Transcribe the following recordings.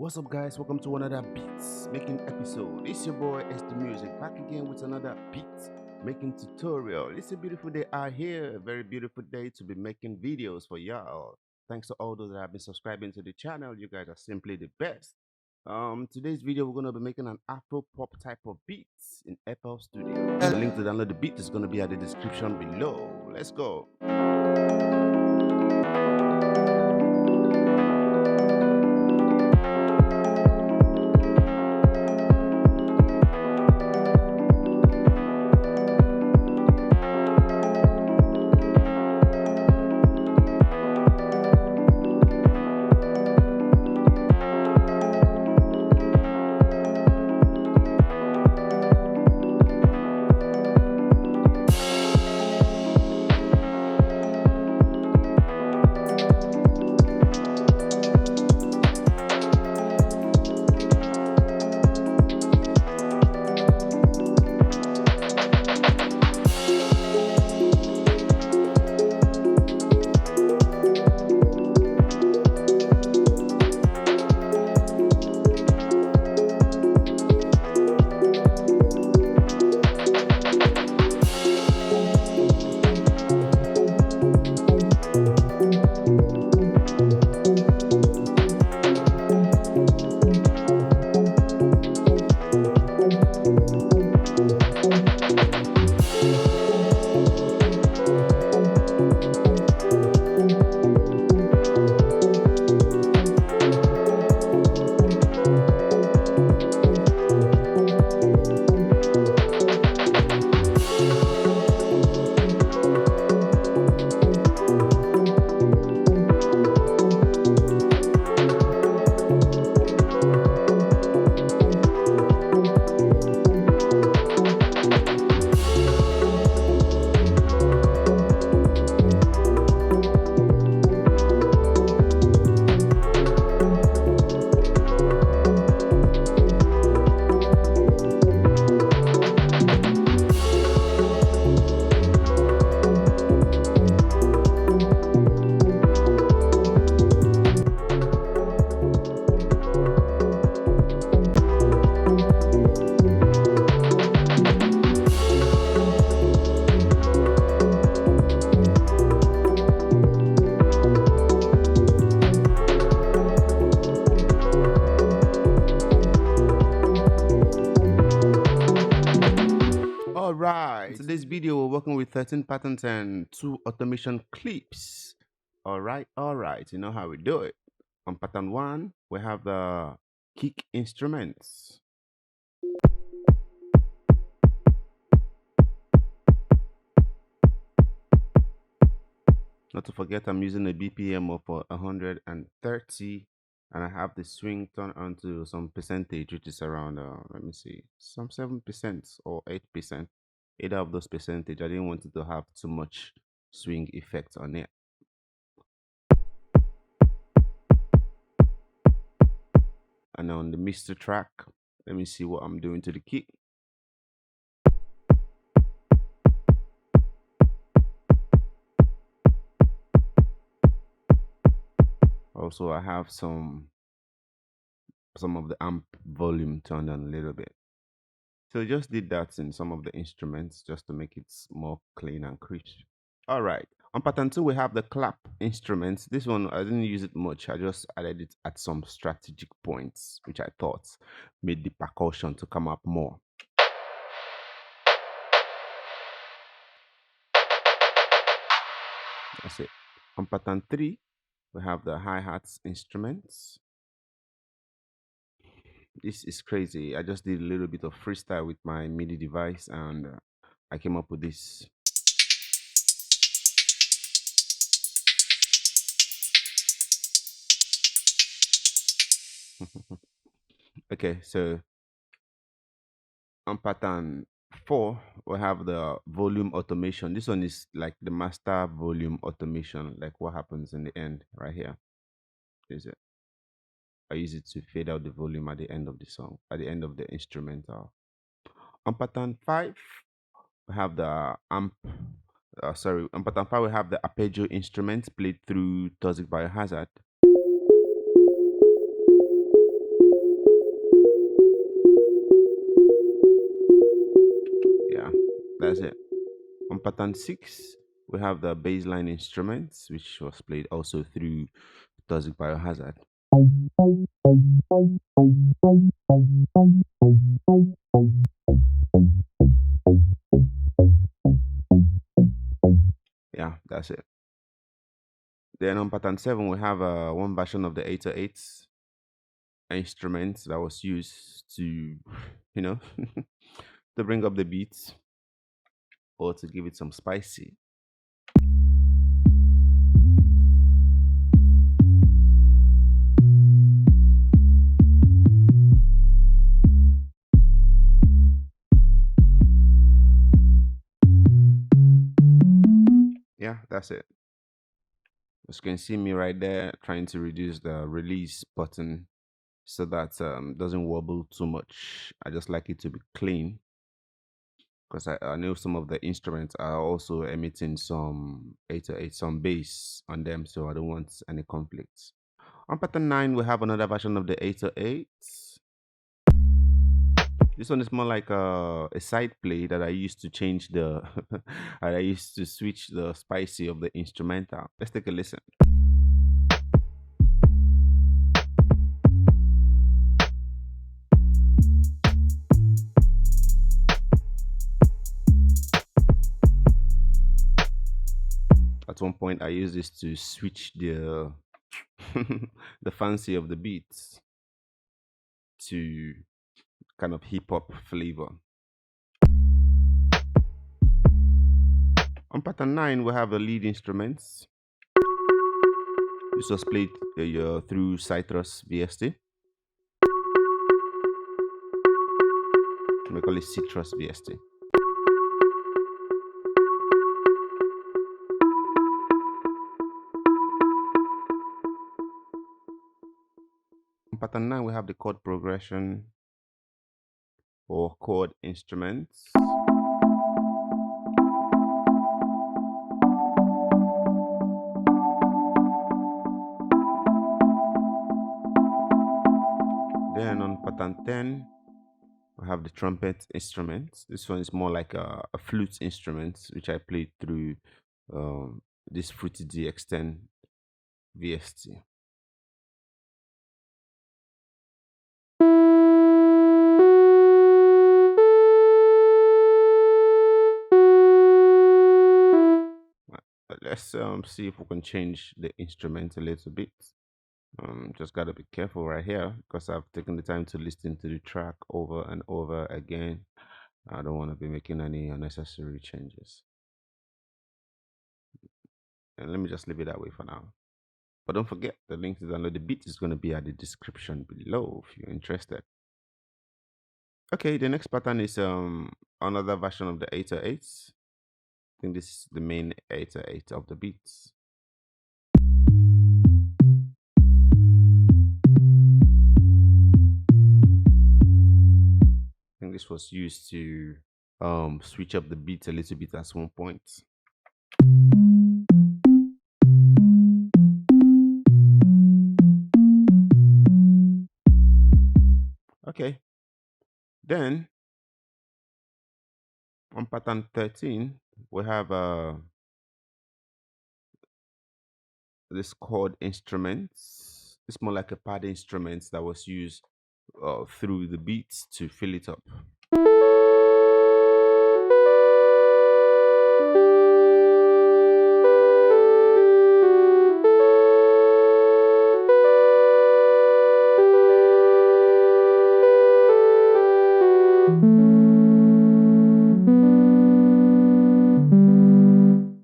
What's up, guys? Welcome to another beats making episode. It's your boy SDMUSIC back again with another beats making tutorial. It's a beautiful day out here, a very beautiful day to be making videos for y'all. Thanks to all those that have been subscribing to the channel. You guys are simply the best. Today's video we're gonna be making an Afro Pop type of beats in FL Studio. The link to download the beat is gonna be at the description below. Let's go. Alright, in today's video we're working with 13 patterns and 2 automation clips. Alright, you know how we do it. On pattern 1, we have the kick instruments. Not to forget, I'm using a BPM of 130, and I have the swing turned onto some percentage, which is around, let me see, some 7% or 8%. Either of those percentage. I didn't want it to have too much swing effect on it. And on the Mr. track, let me see what I'm doing to the kick. Also, I have some of the amp volume turned on a little bit. So just did that in some of the instruments just to make it more clean and crisp. All right. On pattern 2, we have the clap instruments. This one, I didn't use it much. I just added it at some strategic points, which I thought made the percussion to come up more. That's it. On pattern 3, we have the hi-hats instruments. This is crazy. I just did a little bit of freestyle with my MIDI device and I came up with this. Okay, so on pattern 4, we have the volume automation. This one is like the master volume automation, like what happens in the end right here. Is it? I use it to fade out the volume at the end of the song, at the end of the instrumental. On pattern 5, we have the amp. On pattern 5, we have the arpeggio instruments played through Toxic Biohazard. That's it. On pattern 6, we have the baseline instruments, which was played also through Toxic Biohazard. Yeah, that's it. Then on pattern 7, we have one version of the 808 instrument that was used to, to bring up the beats or to give it some spicy. Yeah, that's it. As you can see me right there trying to reduce the release button so that doesn't wobble too much. I just like it to be clean because I know some of the instruments are also emitting some 808, some bass on them, so I don't want any conflicts. On pattern 9, we have another version of the 808. This one is more like a side play that I used to change the, I used to switch the spicy of the instrumental. Let's take a listen. At one point, I used this to switch the the fancy of the beats to kind of hip hop flavor. On pattern 9, we have the lead instruments. This was played through Citrus VST. We call it Citrus VST. On pattern 9, we have the chord progression or chord instruments. Then on pattern 10, we have the trumpet instruments. This one is more like a flute instrument, which I played through this Fruity DX10 VST. Let's see if we can change the instrument a little bit. Just gotta be careful right here because I've taken the time to listen to the track over and over again. I don't want to be making any unnecessary changes. And let me just leave it that way for now. But don't forget the link to download the beat is going to be at the description below if you're interested. Okay, the next pattern is another version of the 808s. I think this is the main 808 of the beats. I think this was used to switch up the beat a little bit at one point. Okay, then on pattern 13 we have this chord instruments. It's more like a pad instrument that was used through the beats to fill it up.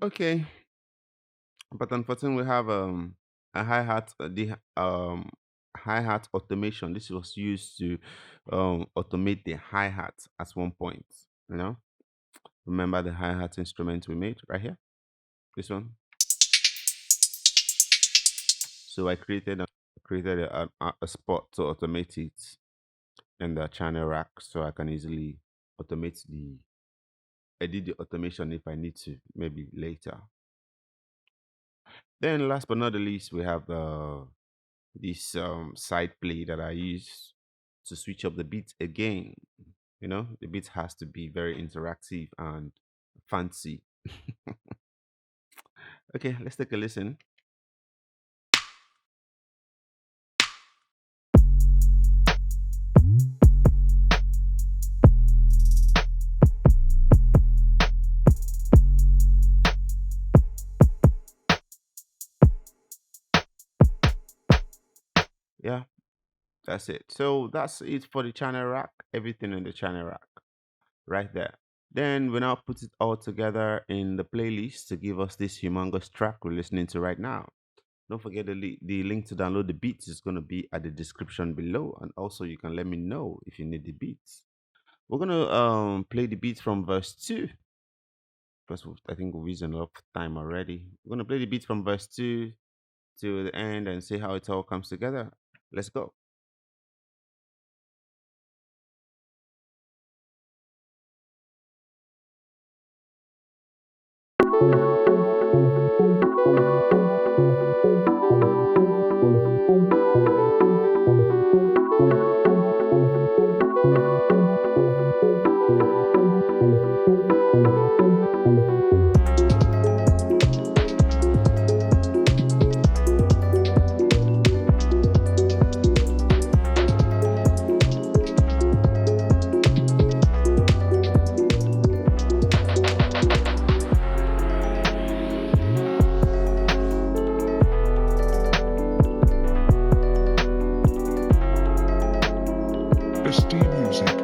Okay, but unfortunately we have a hi-hat the hi-hat automation. This was used to automate the hi-hat at one point. Remember the hi-hat instrument we made right here, this one. So I created a spot to automate it in the channel rack so I can easily automate the edit the automation if I need to, maybe later. Then last but not the least, we have this side play that I use to switch up the beat again. The beat has to be very interactive and fancy. Okay, let's take a listen. Yeah, that's it. So that's it for the channel rack. Everything in the channel rack right there. Then we now put it all together in the playlist to give us this humongous track we're listening to right now. Don't forget the link to download the beats is going to be at the description below. And also you can let me know if you need the beats. We're going to play the beats from verse 2 because I think we've used enough time already. We're going to play the beats from verse 2 to the end and see how it all comes together. Let's go. SDMUSIC.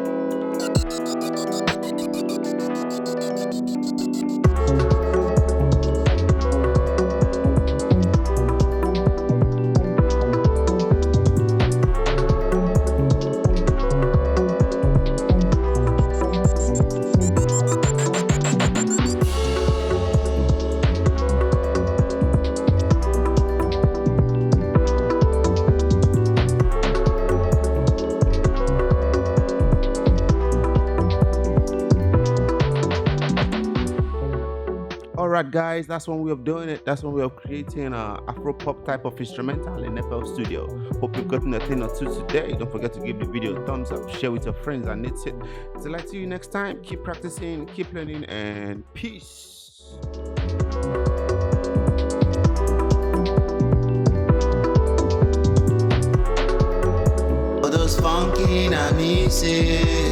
All right, guys, that's one way of doing it. That's one way of creating a Afro Pop type of instrumental in FL Studio. Hope you've gotten a thing or two today. Don't forget to give the video a thumbs up, share with your friends, and it's it. Till I see you next time. Keep practicing, keep learning, and peace. All those funky music.